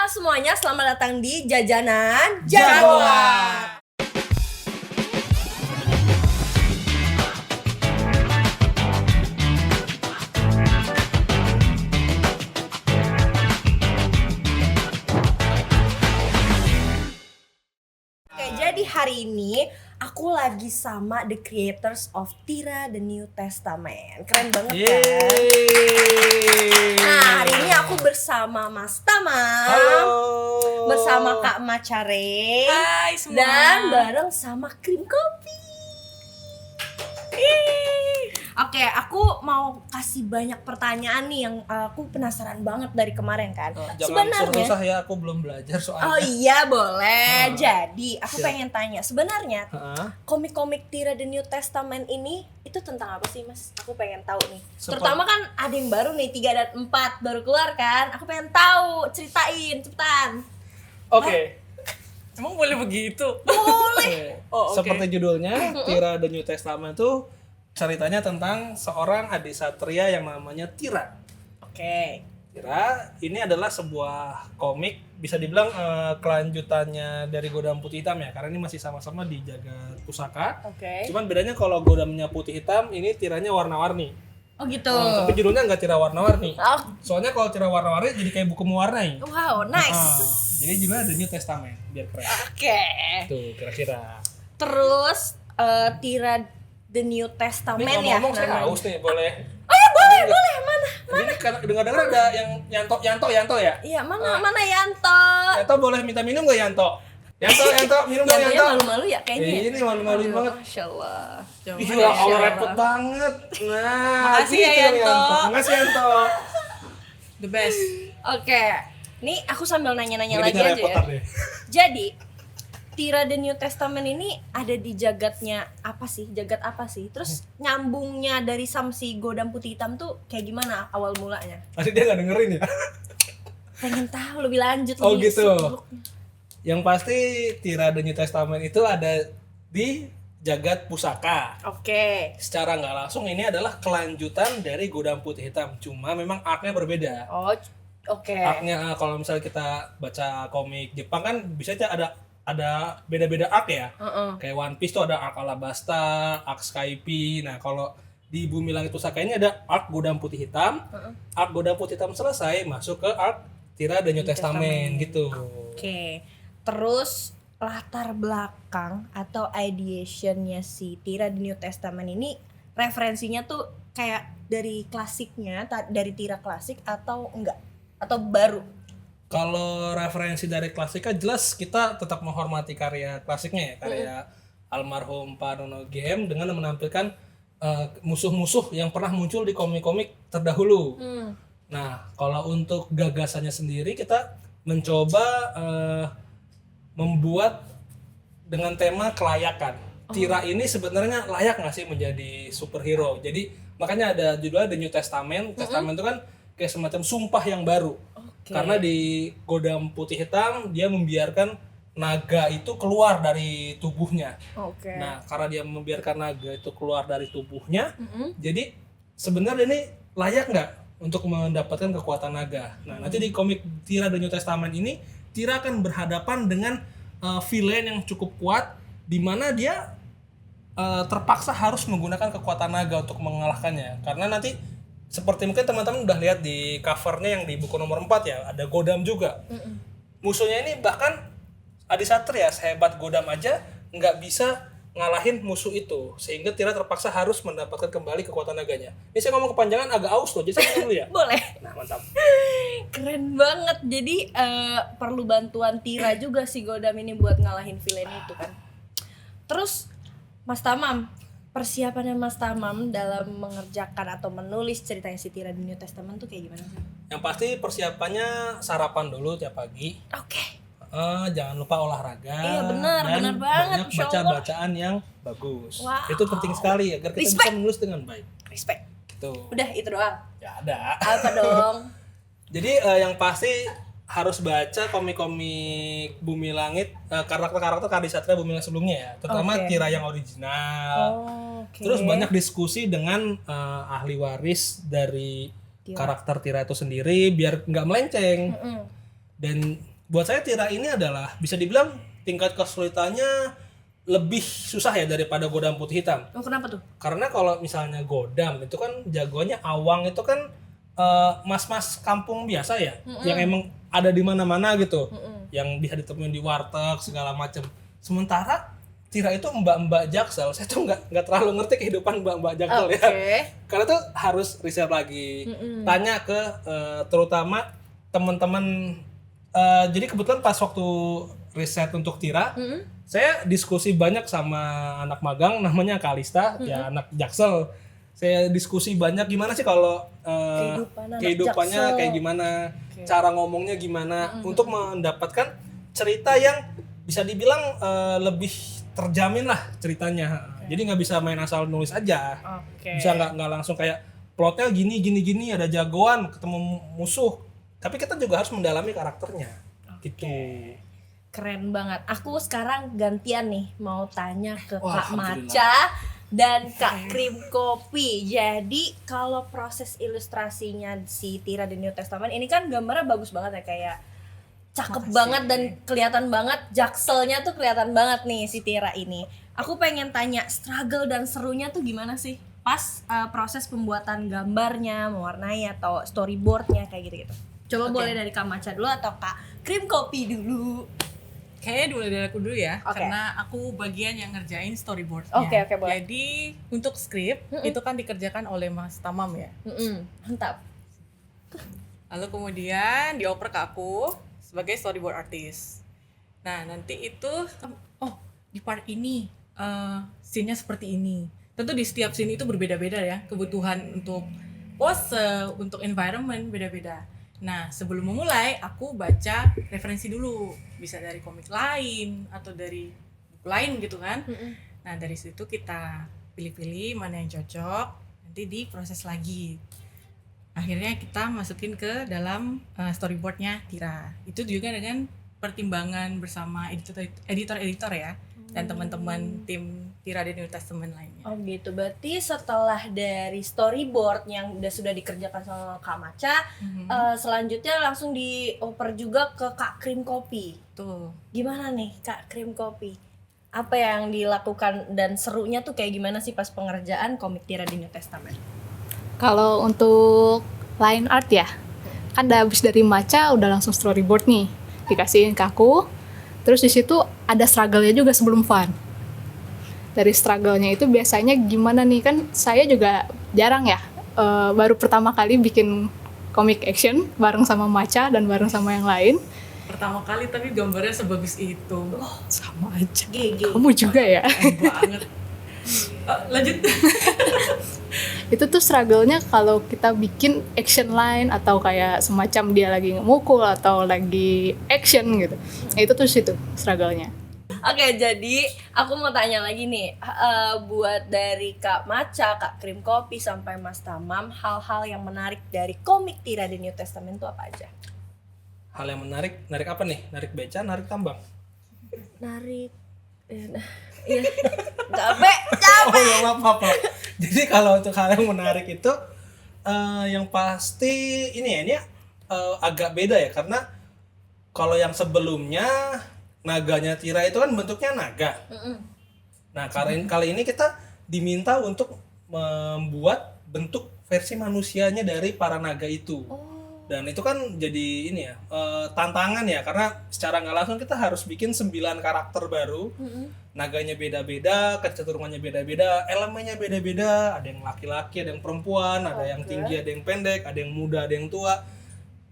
semuanya, selamat datang di Jajanan Jagoan. Oke, jadi hari ini aku lagi sama the creators of Tira the New Testament. Keren banget kan? Nah, hari ini aku bersama Mas Tamam. Halo. Bersama Kak Macare. Hai semua. Dan bareng sama Krim Kopi. Oke, aku mau kasih banyak pertanyaan nih yang aku penasaran banget dari kemarin kan. Jangan susah ya, aku belum belajar soalnya. Oh iya boleh. Jadi aku pengen tanya, sebenarnya komik-komik Tira the New Testament ini itu tentang apa sih Mas? Aku pengen tahu nih. Terutama kan ada yang baru nih 3 dan 4 baru keluar kan. Aku pengen tahu, ceritain cepetan. Oke. Emang boleh begitu? Boleh. Oh, oke. Seperti judulnya, Tira the New Testament itu ceritanya tentang seorang adisatria yang namanya Tira. Oke. Tira ini adalah sebuah komik, bisa dibilang kelanjutannya dari Godam Putih Hitam ya, karena ini masih sama-sama di Jagat Pusaka. Oke. Cuman bedanya kalau Godamnya Putih Hitam, ini tiranya warna-warni. Oh gitu. Tapi judulnya nggak Tira warna-warni. Oh, Soalnya kalau Tira warna-warni jadi kayak buku mewarnai. wow, nice. Jadi judulnya The New Testament, biar keren. Oke. Tuh, kira-kira. Terus Tira the New Testament Ini ya. ngomong saya namanya. haus nih, boleh. Oh ya boleh, boleh. Mana? Ini dengar-dengar ada yang Yanto ya? Iya, mana Yanto? Yanto boleh minta minum nggak Yanto? Yanto, minum dong Yantonya Yanto. malu-malu ya kayaknya. Ini malu-maluin banget. Masya Allah. Ih, ya Allah repot banget. Nah, Makasih ya, gitu dong, Yanto. Makasih Yanto. The best. Oke, nih aku sambil nanya-nanya Ini lagi dia aja repot ya. deh. Jadi, Tira the New Testament ini ada di jagatnya apa sih? Jagat apa sih? Terus nyambungnya dari Samsi Godam Putih Hitam tuh kayak gimana awal mulanya? Tadi dia nggak dengerin ya? Pengen tahu lebih lanjut. Oh lebih gitu. seluk-beluknya. Yang pasti Tira The New Testament itu ada di Jagat Pusaka. Oke. Secara nggak langsung ini adalah kelanjutan dari Godam Putih Hitam. Cuma memang arc-nya berbeda. Oh, oke. Arc-nya kalau misalnya kita baca komik Jepang kan bisa aja ada beda-beda arc ya. Kayak One Piece tuh ada arc Alabasta, arc Skype. Nah, kalau di Bumi Langit Pusaka ini ada arc Godam Putih Hitam. Arc Godam Putih Hitam selesai, masuk ke arc Tira The New Testament gitu. Oke. Terus latar belakang atau ideationnya si Tira The New Testament ini referensinya tuh kayak dari klasiknya, dari Tira klasik atau enggak? Atau baru? Kalau referensi dari klasiknya jelas kita tetap menghormati karya klasiknya ya, karya almarhum Pak Nono Game dengan menampilkan musuh-musuh yang pernah muncul di komik-komik terdahulu. Nah, kalau untuk gagasannya sendiri kita mencoba membuat dengan tema kelayakan. Tira ini sebenarnya layak nggak sih menjadi superhero? Jadi makanya ada judulnya The New Testament. Testament itu kan kayak semacam sumpah yang baru. Karena di Godam Putih Hitam dia membiarkan naga itu keluar dari tubuhnya. Oke. Nah, karena dia membiarkan naga itu keluar dari tubuhnya, jadi sebenarnya ini layak nggak untuk mendapatkan kekuatan naga? Nah, nanti di komik Tira The New Testament ini, Tira akan berhadapan dengan villain yang cukup kuat, di mana dia terpaksa harus menggunakan kekuatan naga untuk mengalahkannya. Karena nanti seperti mungkin teman-teman udah lihat di covernya yang di buku nomor 4 ya, ada Godam juga. Musuhnya ini bahkan adisatria sehebat Godam aja nggak bisa ngalahin musuh itu, sehingga Tira terpaksa harus mendapatkan kembali kekuatan naganya. Ini saya ngomong kepanjangan agak aus loh, jadi saya ngomong dulu ya. Boleh. Nah, mantap. Keren banget. Jadi perlu bantuan Tira juga si Godam ini buat ngalahin villain itu kan. Terus Mas Tamam, persiapannya Mas Tamam dalam mengerjakan atau menulis ceritanya si Tira The New Testament tuh kayak gimana sih? Yang pasti persiapannya sarapan dulu tiap pagi. Oke. Jangan lupa olahraga. Iya, benar, dan benar banget, banyak Masya Allah. baca-bacaan yang bagus. Wow. Itu penting sekali agar kita Respect. bisa menulis dengan baik. Respect. Gitu. Udah itu doang. Ya ada. Apa dong? Jadi yang pasti harus baca komik-komik Bumi Langit, karakter-karakter Kadisatria Bumi Langit sebelumnya ya, terutama Oke. Tira yang original. Oke. Terus banyak diskusi dengan ahli waris dari Tira. karakter Tira itu sendiri biar nggak melenceng. Dan buat saya Tira ini adalah bisa dibilang tingkat kesulitannya lebih susah ya daripada Godam Putih Hitam. Oh, kenapa tuh? Karena kalau misalnya Godam itu kan jagoannya Awang itu kan mas-mas kampung biasa ya, yang emang ada di mana-mana gitu, yang bisa ditemuin di warteg segala macem. Sementara Tira itu mbak-mbak Jaksel, saya tuh nggak terlalu ngerti kehidupan mbak-mbak Jaksel ya. Karena tuh harus riset lagi, tanya ke terutama teman-teman. Jadi kebetulan pas waktu riset untuk Tira, saya diskusi banyak sama anak magang namanya Kalista, ya anak Jaksel. Saya diskusi banyak gimana sih kalau kehidupannya kayak gimana, cara ngomongnya gimana, untuk mendapatkan cerita yang bisa dibilang lebih terjamin lah ceritanya. Jadi nggak bisa main asal nulis aja, bisa nggak langsung kayak plotnya gini, ada jagoan ketemu musuh, tapi kita juga harus mendalami karakternya, gitu. Keren banget. Aku sekarang gantian nih mau tanya ke Wah, Kak Maca dan Kak Krim Kopi. Jadi kalau proses ilustrasinya si Tira The New Testament ini kan gambarnya bagus banget ya, kayak cakep banget dan kelihatan banget Jakselnya tuh kelihatan banget nih si Tira ini. Aku pengen tanya struggle dan serunya tuh gimana sih pas proses pembuatan gambarnya, mewarnai atau storyboardnya kayak gitu-gitu. Coba boleh dari Kak Maca dulu atau Kak Krim Kopi dulu. Kayaknya dulu dari aku dulu ya, Oke. karena aku bagian yang ngerjain storyboardnya. Oke, boleh. Jadi untuk skrip itu kan dikerjakan oleh Mas Tamam ya. Mantap. Lalu kemudian dioper ke aku sebagai storyboard artist. Nah nanti itu, di part ini scene-nya seperti ini. Tentu di setiap scene itu berbeda-beda ya, kebutuhan untuk pose, untuk environment beda-beda. Nah sebelum memulai aku baca referensi dulu, bisa dari komik lain atau dari buku lain gitu kan. Nah dari situ kita pilih-pilih mana yang cocok, nanti diproses lagi. Akhirnya kita masukin ke dalam storyboardnya Tira. Itu juga dengan pertimbangan bersama editor-editor ya, dan teman-teman tim Tira The New Testament lainnya. Oh gitu, berarti setelah dari storyboard yang sudah dikerjakan sama Kak Maca, selanjutnya langsung dioper juga ke Kak Krim Kopi. Tuh. Gimana nih Kak Krim Kopi? Apa yang dilakukan dan serunya tuh kayak gimana sih pas pengerjaan komik Tira The New Testament? Kalau untuk line art ya, kan udah habis dari Maca udah langsung storyboard nih, dikasihin ke aku. Terus di situ ada struggle-nya juga sebelum fun. Dari struggle-nya itu biasanya gimana nih, kan saya juga jarang ya, baru pertama kali bikin komik action bareng sama Maca dan bareng sama yang lain. Pertama kali tapi gambarnya sebagus itu. Sama aja. GG. Kamu juga ya? Banget. Lanjut. Itu tuh struggle-nya kalau kita bikin action line atau kayak semacam dia lagi ngemukul atau lagi action gitu. Itu tuh situ struggle-nya. Oke, jadi aku mau tanya lagi nih, buat dari Kak Maca, Kak Krim Kopi sampai Mas Tamam, hal-hal yang menarik dari komik Tira The New Testament itu apa aja? Hal yang menarik apa nih? Narik beca, narik tambang. Narik, iya, capek. Oh ya, apa. Jadi kalau untuk hal yang menarik itu yang pasti ini agak beda ya, karena kalau yang sebelumnya naganya Tira itu kan bentuknya naga. Nah kali ini kita diminta untuk membuat bentuk versi manusianya dari para naga itu. Dan itu kan jadi ini ya, tantangan ya, karena secara nggak langsung kita harus bikin 9 karakter baru. Naganya beda-beda, kecenderungannya beda-beda, elemennya beda-beda, ada yang laki-laki, ada yang perempuan, ada yang tinggi, ada yang pendek, ada yang muda, ada yang tua.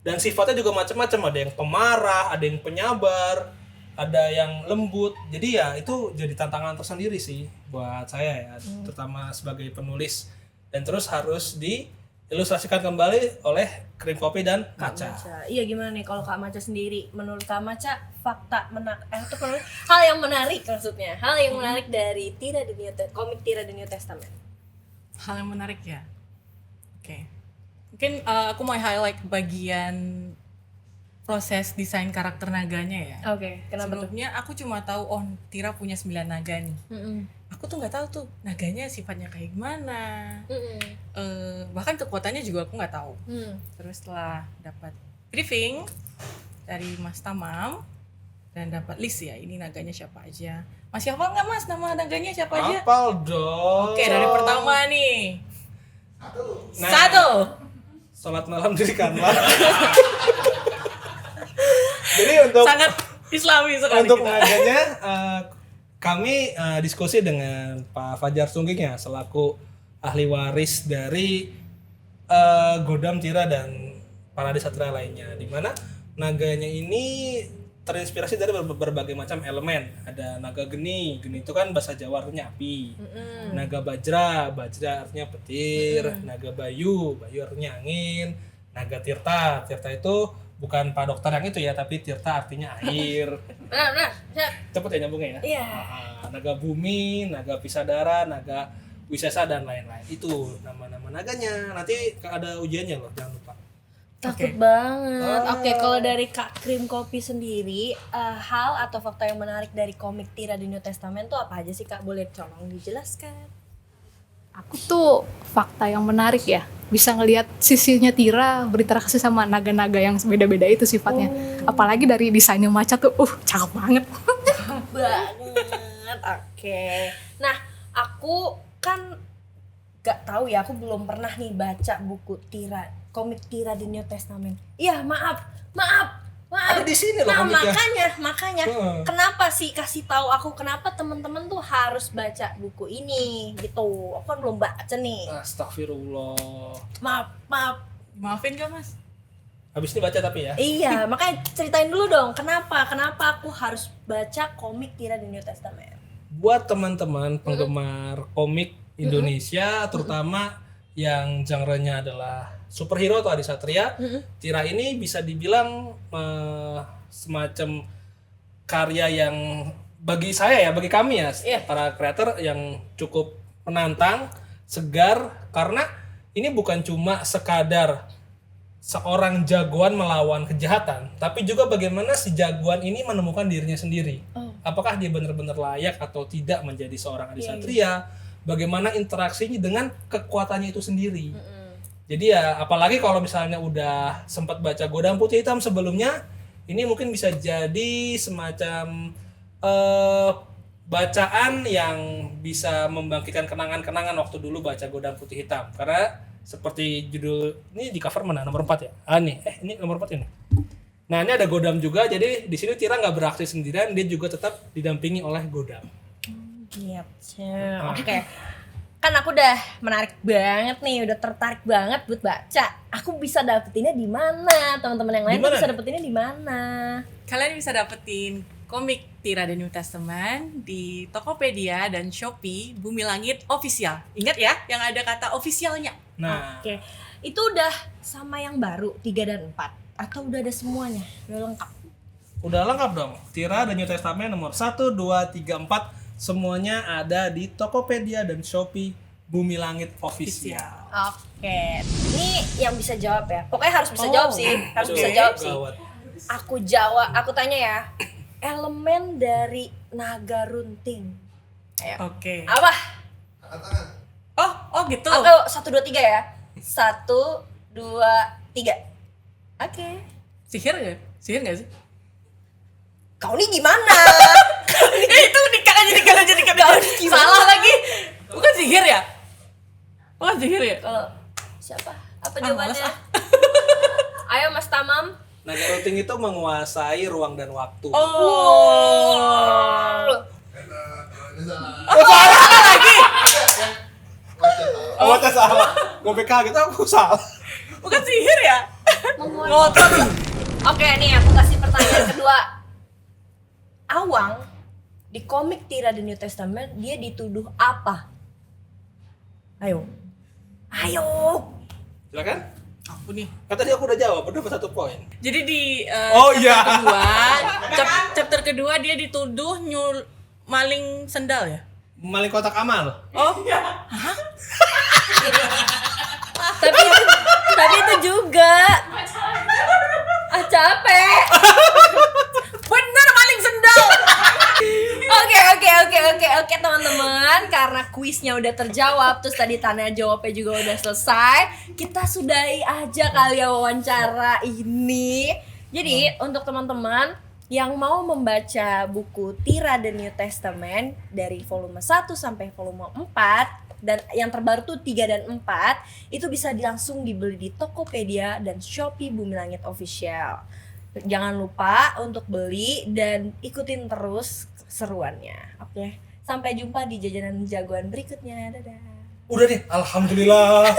Dan sifatnya juga macam-macam, ada yang pemarah, ada yang penyabar, ada yang lembut. Jadi ya itu jadi tantangan tersendiri sih buat saya ya, terutama sebagai penulis. Dan terus harus diilustrasikan kembali oleh Krim Kopi dan Maca. Iya, gimana nih kalau Kak Maca sendiri? Menurut Kak Maca, hal yang menarik maksudnya, hal yang menarik dari komik Tira The New Testament. Hal yang menarik ya. Oke. Mungkin aku mau highlight bagian proses desain karakter naganya ya. Oke, kenapa tuh? Sebelumnya aku cuma tahu Tira punya 9 naga nih. Aku tuh nggak tahu tuh naganya sifatnya kayak gimana. Bahkan kekuatannya juga aku nggak tahu. Terus setelah dapat briefing, dari Mas Tamam dan dapat list ya, ini naganya siapa aja. Masih hafal nggak Mas nama naganya siapa aja? Hafal dong. Oke, dari pertama nih. Nah, Satu. Salat malam dirikanlah. Jadi untuk Sangat Islami sekali untuk kita. naganya kami diskusi dengan Pak Fajar Sungging ya selaku ahli waris dari Godam Tira dan para desatria lainnya, di mana naganya ini terinspirasi dari berbagai macam elemen. Ada naga geni, geni itu kan bahasa Jawa artinya api. Naga bajra, bajra artinya petir. Naga bayu, bayu artinya angin. Naga tirta, tirta itu bukan Pak Dokter yang itu ya, tapi tirta artinya air. Benar, siap. Cepet ya nyambungnya ya. Iya. Naga bumi, naga pisadara, naga wisesa dan lain-lain. Itu nama-nama naganya. Nanti ada ujiannya loh, jangan lupa. Takut Oke. banget. Oke, kalau dari Kak Krim Kopi sendiri, hal atau fakta yang menarik dari komik Tira di New Testament tuh apa aja sih Kak? Boleh tolong dijelaskan? Aku tuh fakta yang menarik ya, bisa ngelihat sisinya Tira berinteraksi sama naga-naga yang beda-beda itu sifatnya. Apalagi dari desainnya Maca tuh, cakep banget. Banget. Oke. Nah, aku kan gak tahu ya, aku belum pernah nih baca buku Tira, komik Tira di New Testament. Iya, maaf. Ada di sini loh Nah, komiknya. makanya Hmm. kenapa sih kasih tahu aku kenapa teman-teman tuh harus baca buku ini gitu. Aku kan belum baca nih. Astagfirullah. Maaf. Maafin gak Mas? Habis ini baca tapi ya. Iya, makanya ceritain dulu dong kenapa aku harus baca komik Tira di New Testament. Buat teman-teman penggemar komik Indonesia, terutama yang genre-nya adalah superhero atau adisatria, Tira ini bisa dibilang semacam karya yang bagi saya ya, bagi kami ya, para kreator yang cukup menantang, segar, karena ini bukan cuma sekadar seorang jagoan melawan kejahatan, tapi juga bagaimana si jagoan ini menemukan dirinya sendiri. Apakah dia benar-benar layak atau tidak menjadi seorang adisatria? Bagaimana interaksinya dengan kekuatannya itu sendiri. Jadi ya apalagi kalau misalnya udah sempat baca Godam Putih Hitam sebelumnya, ini mungkin bisa jadi semacam bacaan yang bisa membangkitkan kenangan-kenangan waktu dulu baca Godam Putih Hitam. Karena seperti judul ini di cover mana, nomor 4 ya? Ini nomor 4 ini. Nah, ini ada Godam juga, jadi di sini Tira nggak beraksi sendirian, dia juga tetap didampingi oleh Godam. Gitu. Oke. Kan aku udah menarik banget nih, udah tertarik banget buat baca. Aku bisa dapetinnya di mana? Teman-teman yang lain Di mana? bisa dapetinnya di mana? Kalian bisa dapetin komik Tira The New Testament di Tokopedia dan Shopee Bumi Langit Official. Ingat ya, yang ada kata officialnya. Nah, Oke. Itu udah sama yang baru 3 dan 4 atau udah ada semuanya? Udah lengkap. udah lengkap dong. Tira dan New Testament nomor 1, 2, 3, 4 semuanya ada di Tokopedia dan Shopee Bumi Langit Official. Oke. Ini yang bisa jawab ya. Pokoknya harus bisa jawab sih. Harus Aduh, bisa jawab sih. gawat. Aku tanya ya. Elemen dari naga runting. Ayo. Oke. Apa? Oh gitu. Aku 1 2 3 ya. 1 2 3. Oke. Sihir nggak sih? Kau nih gimana? Itu dikat aja. Salah lagi. Bukan sihir ya? Bukan sihir ya? Kalau siapa? Apa Males jawabannya? Ayo Mas Tamam. Naga Runting itu menguasai ruang dan waktu. Oh. Oh, tes salah. Gue kaget aku salah. Bukan sihir ya? Ngotot. Oke nih aku kasih pertanyaan kedua. Awang di komik Tira The New Testament dia dituduh apa? Ayo. Silakan. Aku nih. Kan tadi aku udah jawab, udah dapat 1 poin. Jadi di Oh, iya. chapter kedua dia dituduh maling sendal ya? Maling kotak amal. Oh, Tapi itu juga. Capek. bener maling sendal. Oke teman-teman, karena kuisnya udah terjawab, terus tadi tanya jawabnya juga udah selesai, kita sudahi aja kali ya wawancara ini. Jadi untuk teman-teman yang mau membaca buku Tira The New Testament dari volume 1 sampai volume 4 dan yang terbaru tuh 3 dan 4 itu bisa langsung dibeli di Tokopedia dan Shopee Bumi Langit Official. Jangan lupa untuk beli dan ikutin terus seruannya. Oke. Sampai jumpa di jajanan jagoan berikutnya. Dadah. Udah deh, alhamdulillah.